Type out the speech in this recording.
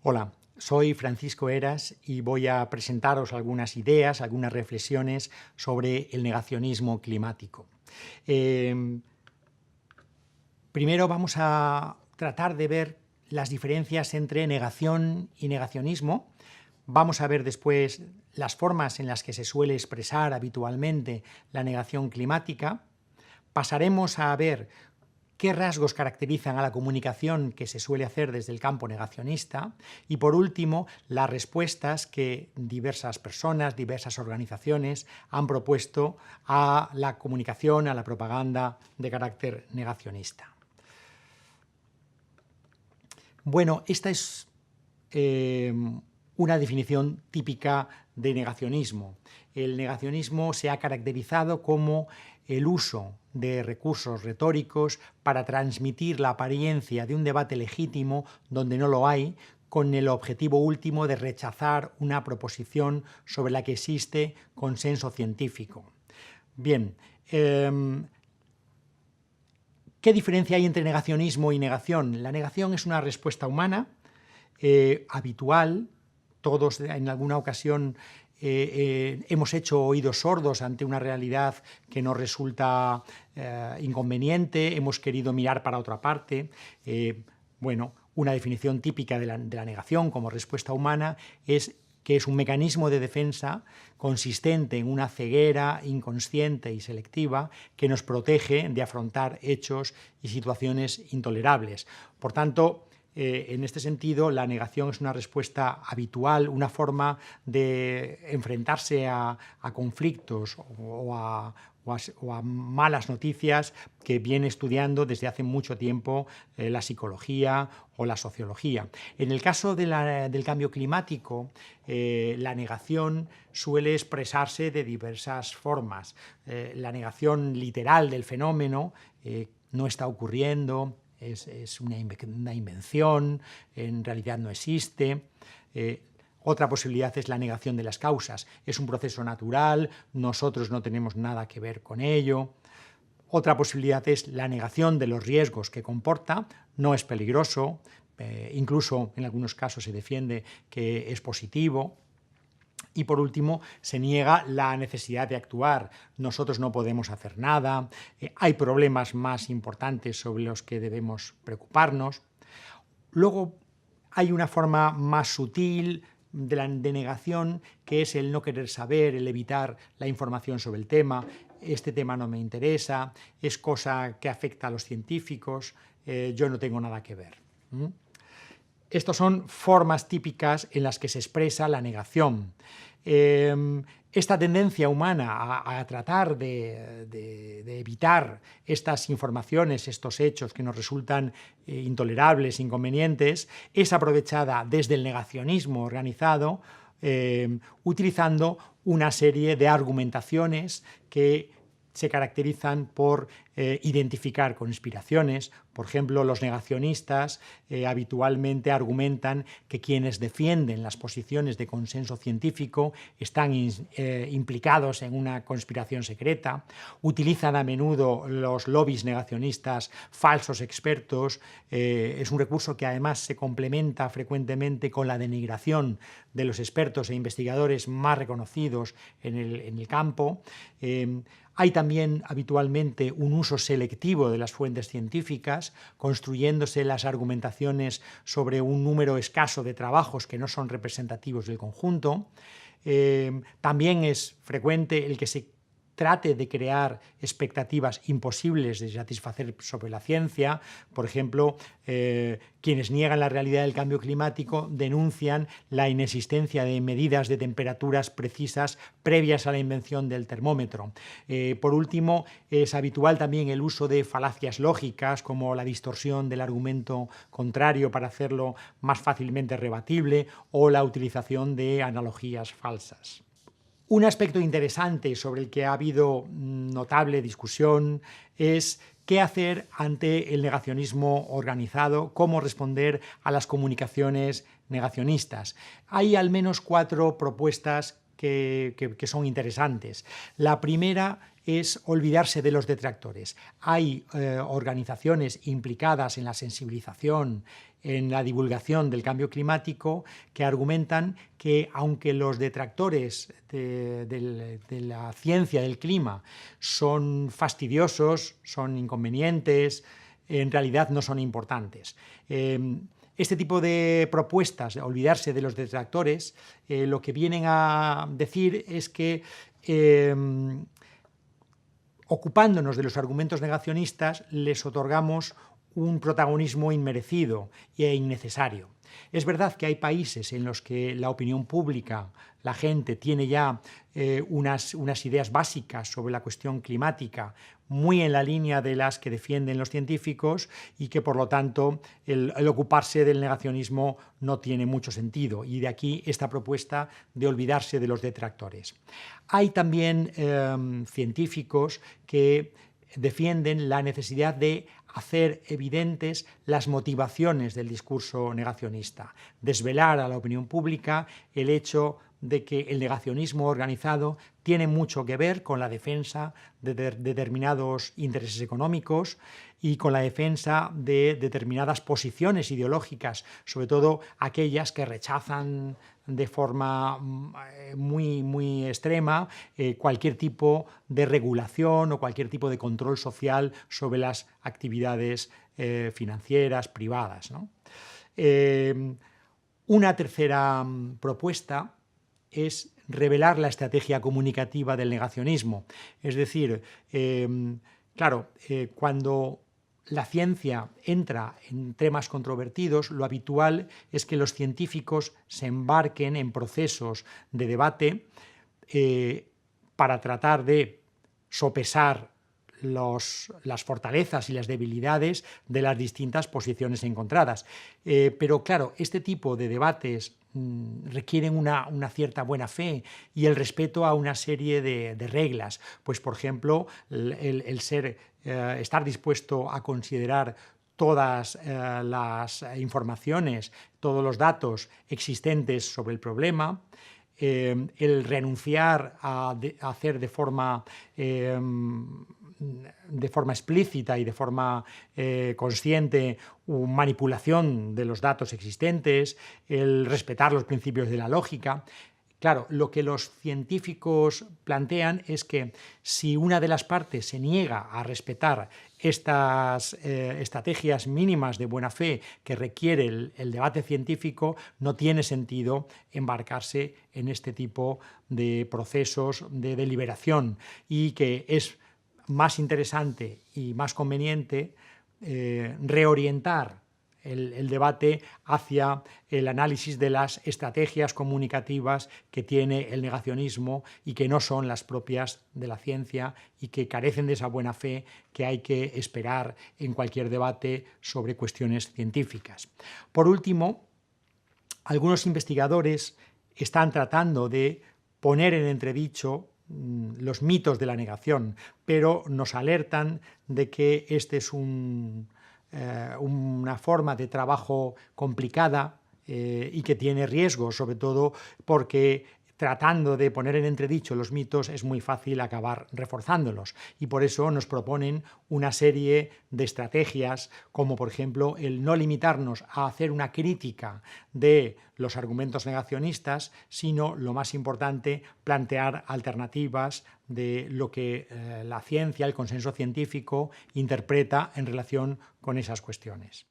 Hola, soy Francisco Heras y voy a presentaros algunas ideas, algunas reflexiones sobre el negacionismo climático. Eh, Primero vamos a tratar de ver las diferencias entre negación y negacionismo. Vamos a ver después las formas en las que se suele expresar habitualmente la negación climática. Pasaremos a ver qué rasgos caracterizan a la comunicación que se suele hacer desde el campo negacionista y, por último, las respuestas que diversas personas, diversas organizaciones han propuesto a la comunicación, a la propaganda de carácter negacionista. Bueno, esta es una definición típica de negacionismo. El negacionismo se ha caracterizado como el uso de recursos retóricos para transmitir la apariencia de un debate legítimo donde no lo hay, con el objetivo último de rechazar una proposición sobre la que existe consenso científico. Bien, ¿qué diferencia hay entre negacionismo y negación? La negación es una respuesta humana, habitual. Todos en alguna ocasión hemos hecho oídos sordos ante una realidad que nos resulta inconveniente, hemos querido mirar para otra parte. Bueno, una definición típica de la negación como respuesta humana es que es un mecanismo de defensa consistente en una ceguera inconsciente y selectiva que nos protege de afrontar hechos y situaciones intolerables. Por tanto, en este sentido, la negación es una respuesta habitual, una forma de enfrentarse a conflictos o a malas noticias que viene estudiando desde hace mucho tiempo la psicología o la sociología. En el caso del cambio climático, la negación suele expresarse de diversas formas. La negación literal del fenómeno, no está ocurriendo, es una invención, en realidad no existe. Otra posibilidad es la negación de las causas. Es un proceso natural, nosotros no tenemos nada que ver con ello. Otra posibilidad es la negación de los riesgos que comporta, no es peligroso, incluso en algunos casos se defiende que es positivo. Y por último, se niega la necesidad de actuar. Nosotros no podemos hacer nada, hay problemas más importantes sobre los que debemos preocuparnos. Luego hay una forma más sutil de la denegación, que es el no querer saber, el evitar la información sobre el tema. Este tema no me interesa, es cosa que afecta a los científicos, yo no tengo nada que ver. Estas son formas típicas en las que se expresa la negación. Esta tendencia humana a tratar de evitar estas informaciones, estos hechos que nos resultan intolerables, inconvenientes, es aprovechada desde el negacionismo organizado, utilizando una serie de argumentaciones que se caracterizan por identificar conspiraciones. Por ejemplo, los negacionistas habitualmente argumentan que quienes defienden las posiciones de consenso científico están implicados en una conspiración secreta. Utilizan a menudo los lobbies negacionistas falsos expertos. Es un recurso que además se complementa frecuentemente con la denigración de los expertos e investigadores más reconocidos en el campo. Hay también habitualmente un uso selectivo de las fuentes científicas, construyéndose las argumentaciones sobre un número escaso de trabajos que no son representativos del conjunto. También es frecuente el que se trate de crear expectativas imposibles de satisfacer sobre la ciencia. Por ejemplo, quienes niegan la realidad del cambio climático denuncian la inexistencia de medidas de temperaturas precisas previas a la invención del termómetro. Por último, es habitual también el uso de falacias lógicas, como la distorsión del argumento contrario para hacerlo más fácilmente rebatible, o la utilización de analogías falsas. Un aspecto interesante sobre el que ha habido notable discusión es qué hacer ante el negacionismo organizado, cómo responder a las comunicaciones negacionistas. Hay al menos 4 propuestas que son interesantes. La primera es olvidarse de los detractores. Hay organizaciones implicadas en la sensibilización, en la divulgación del cambio climático, que argumentan que aunque los detractores de la ciencia del clima son fastidiosos, son inconvenientes, en realidad no son importantes. Este tipo de propuestas, de olvidarse de los detractores, lo que vienen a decir es que ocupándonos de los argumentos negacionistas les otorgamos un protagonismo inmerecido e innecesario. Es verdad que hay países en los que la opinión pública, la gente, tiene ya unas ideas básicas sobre la cuestión climática muy en la línea de las que defienden los científicos y que, por lo tanto, el ocuparse del negacionismo no tiene mucho sentido. Y de aquí esta propuesta de olvidarse de los detractores. Hay también científicos que defienden la necesidad de hacer evidentes las motivaciones del discurso negacionista, desvelar a la opinión pública el hecho de que el negacionismo organizado tiene mucho que ver con la defensa de determinados intereses económicos y con la defensa de determinadas posiciones ideológicas, sobre todo aquellas que rechazan de forma muy extrema cualquier tipo de regulación o cualquier tipo de control social sobre las actividades financieras privadas, ¿no? Una tercera propuesta es revelar la estrategia comunicativa del negacionismo. Es decir, cuando la ciencia entra en temas controvertidos, lo habitual es que los científicos se embarquen en procesos de debate para tratar de sopesar las fortalezas y las debilidades de las distintas posiciones encontradas. Pero claro, este tipo de debates requieren una cierta buena fe y el respeto a una serie de reglas. Pues, por ejemplo, estar dispuesto a considerar todas las informaciones, todos los datos existentes sobre el problema, el renunciar a hacer de forma explícita y de forma consciente manipulación de los datos existentes, el respetar los principios de la lógica. Claro, lo que los científicos plantean es que si una de las partes se niega a respetar estas estrategias mínimas de buena fe que requiere el debate científico, no tiene sentido embarcarse en este tipo de procesos de deliberación y que es más interesante y más conveniente reorientar el debate hacia el análisis de las estrategias comunicativas que tiene el negacionismo y que no son las propias de la ciencia y que carecen de esa buena fe que hay que esperar en cualquier debate sobre cuestiones científicas. Por último, algunos investigadores están tratando de poner en entredicho los mitos de la negación, pero nos alertan de que este es una forma de trabajo complicada y que tiene riesgos, sobre todo porque tratando de poner en entredicho los mitos es muy fácil acabar reforzándolos y por eso nos proponen una serie de estrategias como por ejemplo el no limitarnos a hacer una crítica de los argumentos negacionistas, sino lo más importante, plantear alternativas de lo que la ciencia, el consenso científico interpreta en relación con esas cuestiones.